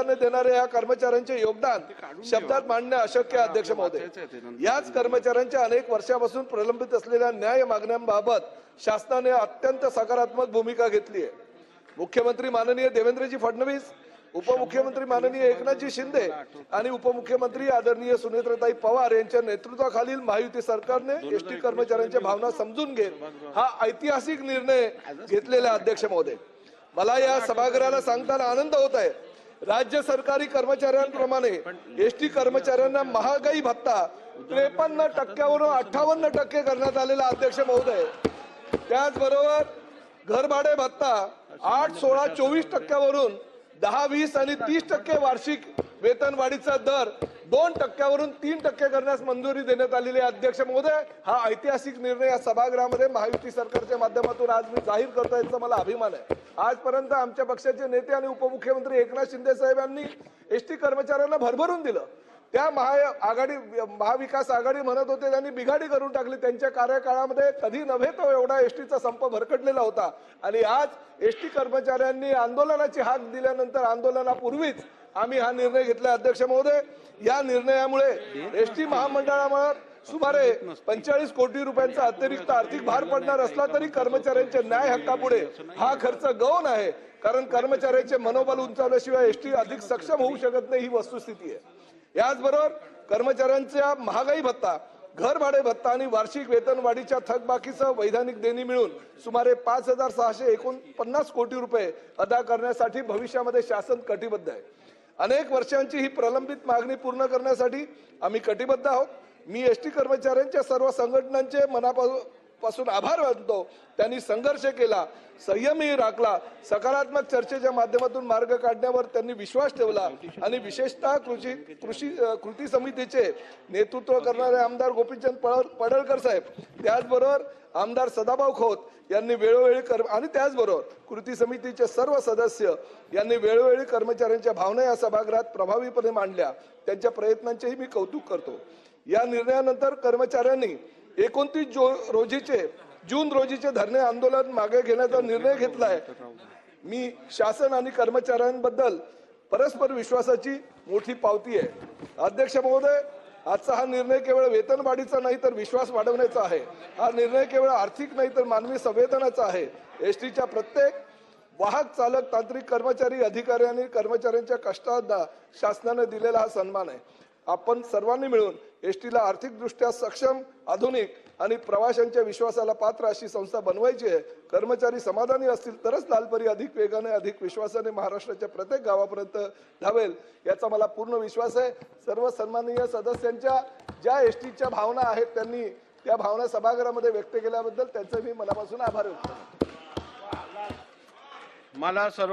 प्राधान्य देणारे या कर्मचाऱ्यांचे योगदान शब्दात मांडणे अशक्य आहे अध्यक्ष महोदय। याच कर्मचाऱ्यांच्या अनेक वर्षापासून प्रलंबित असलेल्या न्याय मागण्यांबाबत शासनाने अत्यंत सकारात्मक भूमिका घेतली आहे। मुख्यमंत्री माननीय देवेंद्रजी फडणवीस, उपमुख्यमंत्री माननीय एकनाथजी शिंदे आणि उपमुख्यमंत्री आदरणीय सुनेत्राताई पवार यांच्या नेतृत्वाखालील महायुती सरकारने एसटी कर्मचाऱ्यांच्या भावना समजून घेत हा ऐतिहासिक निर्णय घेतलेला अध्यक्ष महोदय। मला या सभागृहाला सांगताना आनंद होत आहे, राज्य सरकारी कर्मचाऱ्यांप्रमाणे एसटी कर्मचाऱ्यांना महागाई भत्ता 53% 58% करण्यात आलेला अध्यक्ष महोदय। त्याचबरोबर घरभाडे भत्ता 8, 16, 24% 10, 20 आणि 30% वार्षिक वेतन वाढीचा दर 2% 3% करण्यास मंजुरी देण्यात आलेली अध्यक्ष महोदय। हा ऐतिहासिक निर्णय या सभागृहामध्ये महायुती सरकारच्या माध्यमातून आज मी जाहीर करतो, याचा मला अभिमान आहे। आजपर्यंत आमच्या पक्षाचे नेते आणि उपमुख्यमंत्री एकनाथ शिंदे साहेब यांनी एसटी कर्मचाऱ्यांना भरभरून दिलं। त्या महाविकास आघाडी म्हणत होते त्यांनी बिघाडी करून टाकली। त्यांच्या कार्यकाळामध्ये कधी नव्हे तो एवढा एसटीचा संप भरकटलेला होता आणि आज एसटी कर्मचाऱ्यांनी आंदोलनाची हाक दिल्यानंतर आंदोलनापूर्वीच आम्ही हा निर्णय घेतला अध्यक्ष महोदय। या निर्णयामुळे एसटी महामंडळावर सुमारे 45 कोटी रुपयांचा अतिरिक्त आर्थिक भार पडणार असला तरी कर्मचाऱ्यांच्या न्याय हक्कापुढे हा खर्च गौण आहे, कारण कर्मचाऱ्यांचे मनोबल उंचावल्याशिवाय एसटी अधिक सक्षम होऊ शकत नाही, ही वस्तुस्थिती आहे। याचबरोबर कर्मचाऱ्यांच्या महागाई भत्ता, घर भाडे भत्ता आणि वार्षिक वेतन वाढीच्या थकबाकीसह वैधानिक देणी मिळून सुमारे 5,649 कोटी रुपये अदा करण्यासाठी भविष्यामध्ये शासन कटिबद्ध आहे। अनेक वर्षांची ही प्रलंबित मागणी पूर्ण करण्यासाठी आम्ही कटिबद्ध आहोत। मी एसटी कर्मचाऱ्यांच्या सर्व संघटनांचे मनापासून आभार मानतो। त्यांनी संघर्ष केला, संयमही राखला, सकारात्मक चर्चेच्या माध्यमातून मार्ग काढण्यावर त्यांनी विश्वास ठेवला आणि विशेषतः कृती समितीचे नेतृत्व करणारे आमदार गोपीचंद पडळकर साहेब, त्याचबरोबर आमदार सदाभाऊ खोत यांनी वेळोवेळी आणि त्याचबरोबर कृती समितीचे सर्व सदस्य यांनी वेळोवेळी कर्मचाऱ्यांच्या भावना या सभागृहात प्रभावीपणे मांडल्या। त्यांच्या प्रयत्नांचेही मी कौतुक करतो। या निर्णयानंतर कर्मचाऱ्यांनी 29 जून रोजीचे धरणे आंदोलन मागे घेण्याचा निर्णय घेतलाय। मी शासन आणि कर्मचाऱ्यांबद्दल परस्पर विश्वासाची मोठी पावती आहे। अध्यक्ष महोदय, आजचा हा निर्णय केवळ वेतन वाढीचा नाही तर विश्वास वाढवण्याचा आहे। हा निर्णय केवळ आर्थिक नाही तर मानवी संवेदनाचा आहे। एसटीच्या प्रत्येक वाहक, चालक, तांत्रिक कर्मचारी, अधिकारी आणि कर्मचाऱ्यांच्या कष्टाला शासनाने दिलेला हा सन्मान आहे। आपण सर्वांनी मिळून एसटीला आर्थिकदृष्ट्या सक्षम, आधुनिक आणि प्रवाशांच्या विश्वासाला पात्र अशी संस्था बनवायची आहे। कर्मचारी समाधानी असतील तरच लालपरी अधिक वेगाने, अधिक विश्वासाने महाराष्ट्राच्या प्रत्येक गावापर्यंत धावेल, याचा मला पूर्ण विश्वास आहे। सर्व सन्माननीय सदस्यांच्या ज्या एसटीच्या भावना आहेत त्यांनी त्या भावना सभागृहामध्ये व्यक्त केल्याबद्दल त्यांचे मी मनापासून आभार व्यक्त करतो।